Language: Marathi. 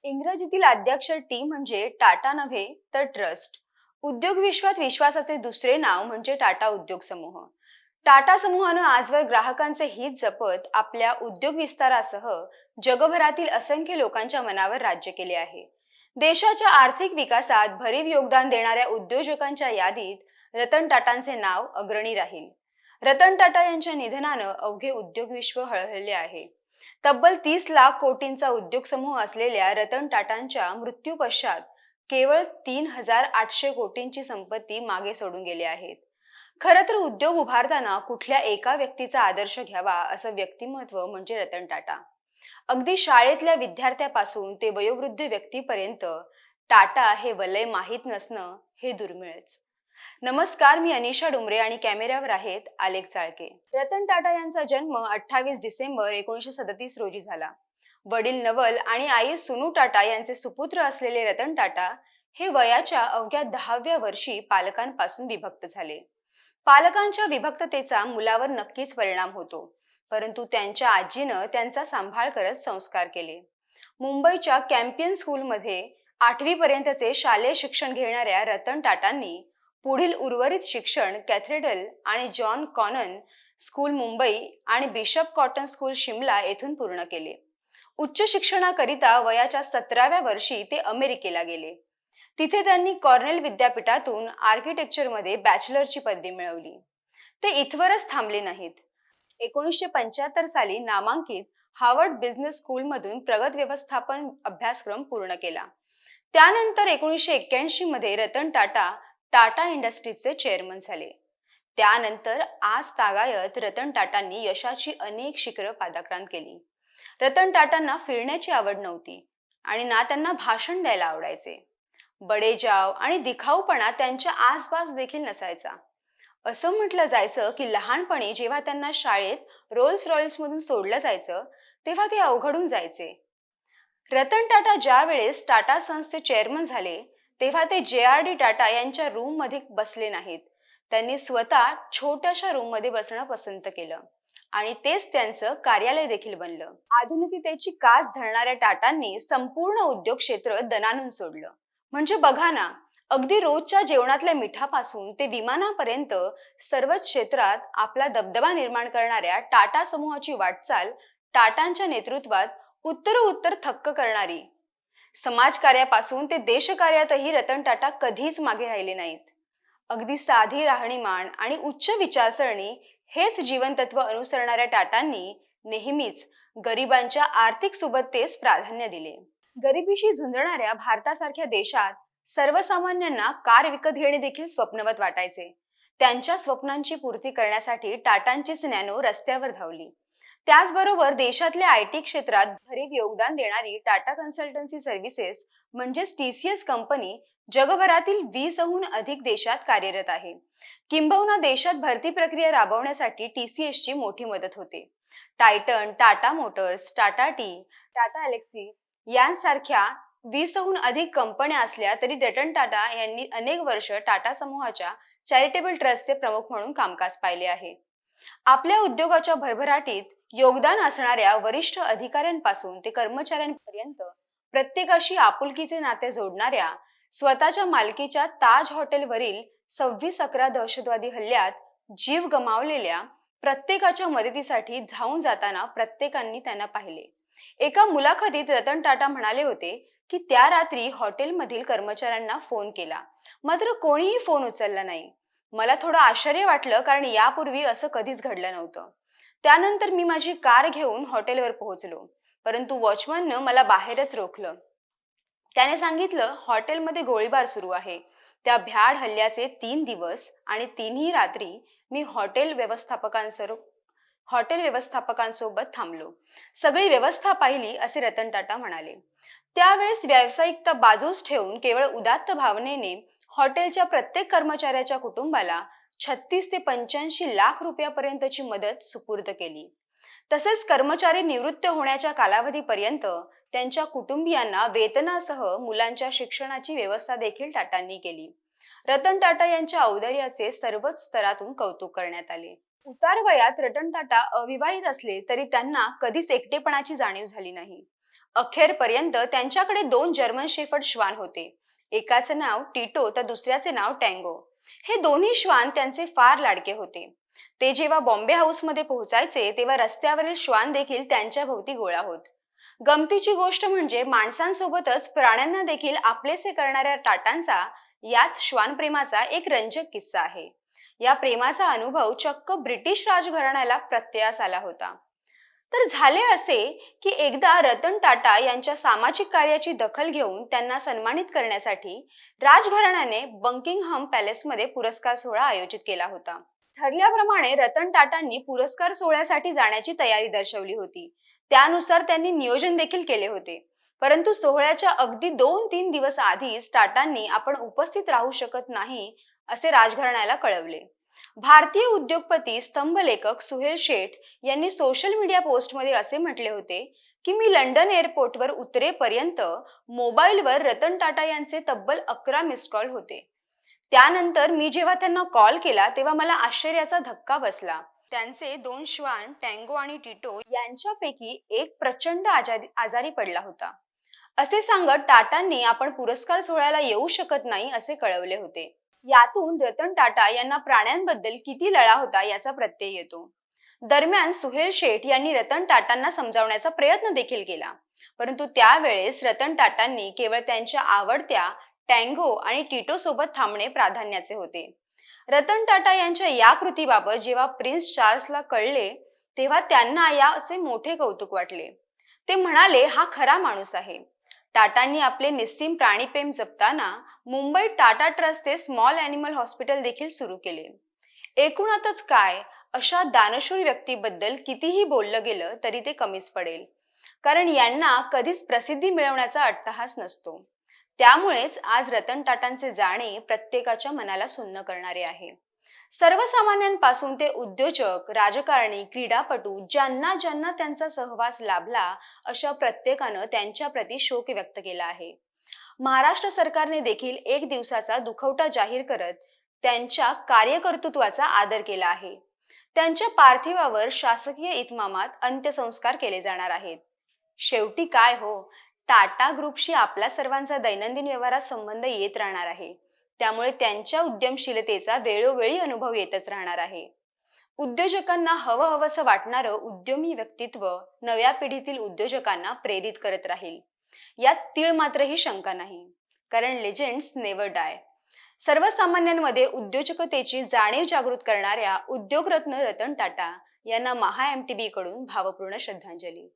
इंग्रजीतील आद्याक्षर टी म्हणजे टाटा नव्हे तर ट्रस्ट. उद्योग विश्वात विश्वासाचे दुसरे नाव म्हणजे टाटा उद्योग समूह. टाटा समूहानं आजवर ग्राहकांचे हित जपत आपल्या उद्योग विस्तारासह जगभरातील असंख्य लोकांच्या मनावर राज्य केले आहे. देशाच्या आर्थिक विकासात भरीव योगदान देणाऱ्या उद्योजकांच्या यादीत रतन टाटांचे नाव अग्रणी राहील. रतन टाटा यांच्या निधनानं अवघे उद्योग विश्व हळहळले आहे. तब्बल 30 लाख कोटींचा उद्योग समूह असलेल्या रतन टाटांच्या मृत्यू पश्चात केवळ 3,800 कोटींची संपत्ती मागे सोडून गेले आहेत. खरं तर उद्योग उभारताना कुठल्या एका व्यक्तीचा आदर्श घ्यावा असं व्यक्तिमत्व म्हणजे रतन टाटा. अगदी शाळेतल्या विद्यार्थ्यापासून ते वयोवृद्ध व्यक्तीपर्यंत टाटा हे वलय माहीत नसणं हे दुर्मिळच. नमस्कार, मी अनिशा डुमरे आणि कॅमेऱ्यावर आहेत आलेख चाळके. रतन टाटा यांचा जन्म 28 डिसेंबर 1937 रोजी झाला. वडील नवल आणि आई सुनू टाटा यांचे सुपुत्र असलेले रतन टाटा हे वयाच्या अवघ्या 10व्या वर्षी पालकांपासून विभक्त झाले. पालकांच्या विभक्ततेचा मुलावर नक्कीच परिणाम होतो, परंतु त्यांच्या आजीनं त्यांचा सांभाळ करत संस्कार केले. मुंबईच्या कॅम्पियन स्कूलमध्ये 8वी पर्यंतचे शालेय शिक्षण घेणाऱ्या रतन टाटांनी पुढील उर्वरित शिक्षण कॅथेड्रल आणि जॉन कॉनन स्कूल मुंबई आणि बिशप कॉटन स्कूल शिमला येथून पूर्ण केले. उच्च शिक्षणाकरिता वयाच्या 17व्या वर्षी ते अमेरिकेला गेले. तिथे त्यांनी कॉर्नेल विद्यापीठातून आर्किटेक्चरमध्ये बॅचलरची पदवी मिळवली. ते इथवरच थांबले नाहीत. 1975 साली नामांकित हार्वर्ड बिझनेस स्कूलमधून प्रगत व्यवस्थापन अभ्यासक्रम पूर्ण केला. त्यानंतर 1981 मध्ये रतन टाटा टाटा इंडस्ट्रीजचे चेअरमन झाले. त्यानंतर आज तागायत रतन टाटांनी यशाची अनेक शिखरं पादाक्रांत केली. रतन टाटांना फिरण्याची आवड नव्हती आणि ना त्यांना भाषण द्यायला आवडायचे. बडेजाव आणि दिखाऊपणा त्यांच्या आसपास देखील नसायचा. असं म्हटलं जायचं की लहानपणी जेव्हा त्यांना शाळेत रोल्स रॉयल्समधून सोडलं जायचं तेव्हा ते अवघडून जायचे. रतन टाटा ज्या वेळेस टाटा सन्सचे चेअरमन झाले तेव्हा ते JRD टाटा यांच्या रूम मध्ये बसले नाहीत. त्यांनी स्वतः छोट्याशा रूम मध्ये बसणं पसंत केलं आणि तेच त्यांचं कार्यालय देखील बनलं. आधुनिकतेची कास धरणाऱ्या टाटांनी संपूर्ण उद्योग क्षेत्र दणाणून सोडलं. म्हणजे बघा ना, अगदी रोजच्या जेवणातल्या मिठापासून ते विमानापर्यंत सर्वच क्षेत्रात आपला दबदबा निर्माण करणाऱ्या टाटा समूहाची वाटचाल टाटांच्या नेतृत्वात उत्तरोत्तर थक्क करणारी. समाजकार्यापासून ते देशकार्यातही रतन टाटा कधीच मागे राहिले नाहीत. अगदी साधी राहणीमान आणि उच्च विचारसरणी हेच जीवनतत्व अनुसरणाऱ्या टाटांनी नेहमीच गरिबांच्या आर्थिक सुबत्तेस प्राधान्य दिले. गरिबीशी झुंजणाऱ्या भारतासारख्या देशात सर्वसामान्यांना कार विकत घेणे देखील स्वप्नवत वाटायचे. त्यांच्या स्वप्नांची पूर्ती करण्यासाठी टाटांचीच नॅनो रस्त्यावर धावली. त्याचबरोबर देशातल्या IT क्षेत्रात भरीव योगदान देणारी टाटा कन्सल्टन्सी सर्व्हिसेस म्हणजेच TCS कंपनी जगभरातील 20हून अधिक देशात कार्यरत आहे. किंबहुना देशात भरती प्रक्रिया राबवण्यासाठी TCS ची मोठी मदत होते. Titan, Tata Motors, Tata tea, Tata Elxsi यांसारख्या 20हून अधिक कंपन्या असल्या तरी रतन टाटा यांनी अनेक वर्ष टाटा समूहाच्या चॅरिटेबल ट्रस्टचे प्रमुख म्हणून कामकाज पाहिले आहे. आपल्या उद्योगाच्या भरभराटीत योगदान असणाऱ्या वरिष्ठ अधिकाऱ्यांपासून ते कर्मचाऱ्यांपर्यंत प्रत्येकाशी आपुलकीचे नाते जोडणाऱ्या, स्वतःच्या मालकीच्या ताज हॉटेलवरील 26/11 दहशतवादी हल्ल्यात जीव गमावलेल्या प्रत्येकाच्या मदतीसाठी धावून जाताना प्रत्येकांनी त्यांना पाहिले. एका मुलाखतीत रतन टाटा म्हणाले होते की त्या रात्री हॉटेलमधील कर्मचाऱ्यांना फोन केला, मात्र कोणीही फोन उचलला नाही. मला थोडं आश्चर्य वाटलं, कारण यापूर्वी असं कधीच घडलं नव्हतं. त्यानंतर मी माझी कार घेऊन हॉटेलवर पोहोचलो, परंतु वॉचमननं मला बाहेरच रोखलं. त्याने सांगितलं, हॉटेलमध्ये गोळीबार सुरू आहे. त्या भ्याड हल्ल्याचे 3 दिवस आणि 3ही रात्री मी हॉटेल व्यवस्थापकांसोबत थांबलो. सगळी व्यवस्था पाहिली, असे रतन टाटा म्हणाले. त्यावेळेस व्यावसायिकता बाजूस ठेवून केवळ उदात्त भावनेने हॉटेलच्या प्रत्येक कर्मचाऱ्याच्या कुटुंबाला 36 ते 85 लाख रुपयापर्यंतची मदत सुपूर्द केली. तसेच कर्मचारी निवृत्त होण्याच्या कालावधीपर्यंत त्यांच्या कुटुंबियांना वेतनासह मुलांच्या शिक्षणाची व्यवस्था देखील टाटांनी केली. रतन टाटा यांच्या औदार्याचे सर्वच स्तरातून कौतुक करण्यात आले. उतार वयात रतन टाटा अविवाहित असले तरी त्यांना कधीच एकटेपणाची जाणीव झाली नाही. अखेरपर्यंत त्यांच्याकडे दोन जर्मन शेफर्ड श्वान होते. एकाचे नाव टिटो तर दुसऱ्याचे नाव टँगो. हे दोन्ही श्वान त्यांचे फार लाडके होते. ते जेव्हा बॉम्बे हाऊसमध्ये पोहोचायचे तेव्हा रस्त्यावरील श्वान देखील त्यांच्या भोवती गोळा होत. गमतीची गोष्ट म्हणजे माणसांसोबतच प्राण्यांना देखील आपलेसे करणाऱ्या टाटांचा याच श्वानप्रेमाचा एक रंजक किस्सा आहे. या प्रेमाचा अनुभव चक्क ब्रिटिश राजघराण्याला प्रत्ययास आला होता. तर झाले असे की एकदा रतन टाटा यांच्या सामाजिक कार्याची दखल घेऊन त्यांना सन्मानित करण्यासाठी राजघराण्याने बकिंगहॅम पॅलेसमध्ये पुरस्कार सोहळा आयोजित केला होता. ठरल्याप्रमाणे रतन टाटांनी पुरस्कार सोहळ्यासाठी जाण्याची तयारी दर्शवली होती. त्यानुसार त्यांनी नियोजन देखील केले होते. परंतु सोहळ्याच्या अगदी 2-3 दिवस आधीच टाटांनी आपण उपस्थित राहू शकत नाही असे राजघराण्याला कळवले. भारतीय उद्योगपती स्तंभलेखक सुहेल शेठ यांनी सोशल मीडिया पोस्टमध्ये असे म्हटले होते की मी लंडन एअरपोर्टवर उतरेपर्यंत मोबाईलवर रतन टाटा यांचे तब्बल 11 मिस्ड कॉल होते. त्यानंतर मी जेव्हा त्यांना कॉल केला तेव्हा मला आश्चर्याचा धक्का बसला. त्यांचे दोन श्वान टँगो आणि टिटो यांच्यापैकी एक प्रचंड आजारी पडला होता. असे सांगत टाटांनी आपण पुरस्कार सोहळ्याला येऊ शकत नाही असे कळवले होते. यातून रतन टाटा यांना प्राण्यांबद्दल किती लळा होता याचा प्रत्यय येतो. दरम्यान सुहेल शेठ यांनी रतन टाटांना समजावण्याचा प्रयत्न देखील केला. परंतु त्यावेळेस रतन टाटांनी केवळ त्यांच्या आवडत्या टँगो आणि टिटो सोबत थांबणे प्राधान्याचे होते. रतन टाटा यांच्या या कृतीबाबत जेव्हा प्रिन्स चार्ल्सला कळले तेव्हा त्यांना याचे मोठे कौतुक वाटले. ते म्हणाले हा खरा माणूस आहे. टाटांनी आपले निस्सीम प्राणीप्रेम जपताना मुंबईत टाटा ट्रस्टचे स्मॉल ॲनिमल हॉस्पिटल देखील सुरू केले. एकूणातच काय, अशा दानशूर व्यक्तीबद्दल कितीही बोललं गेलं तरी ते कमीच पडेल. कारण यांना कधीच प्रसिद्धी मिळवण्याचा अट्टहास नसतो. त्यामुळेच आज रतन टाटांचे जाणे प्रत्येकाच्या मनाला सुन्न करणारे आहे. सर्वसामान्यांपासून ते उद्योजक, राजकारणी, क्रीडापटू ज्यांना ज्यांना त्यांचा सहवास लाभला अशा प्रत्येकानं त्यांच्या प्रती शोक व्यक्त केला आहे. महाराष्ट्र सरकारने देखील एक दिवसाचा दुखवटा जाहीर करत त्यांच्या कार्यकर्तृत्वाचा आदर केला आहे. त्यांच्या पार्थिवावर शासकीय इतमामात अंत्यसंस्कार केले जाणार आहेत. शेवटी काय हो, टाटा ग्रुपशी आपल्या सर्वांचा दैनंदिन व्यवहारात संबंध येत राहणार आहे. त्यामुळे त्यांच्या उद्यमशीलतेचा वेळोवेळी अनुभव येतच राहणार आहे. उद्योजकांना हवंहवंसं वाटणारं उद्यमी व्यक्तित्व नव्या पिढीतील उद्योजकांना प्रेरित करत राहील यात तीळ मात्रही शंका नाही. कारण लेजेंड्स नेव्हर डाय. सर्वसामान्यांमध्ये उद्योजकतेची जाणीव जागृत करणाऱ्या उद्योगरत्न रतन टाटा यांना महा MTB कडून भावपूर्ण श्रद्धांजली.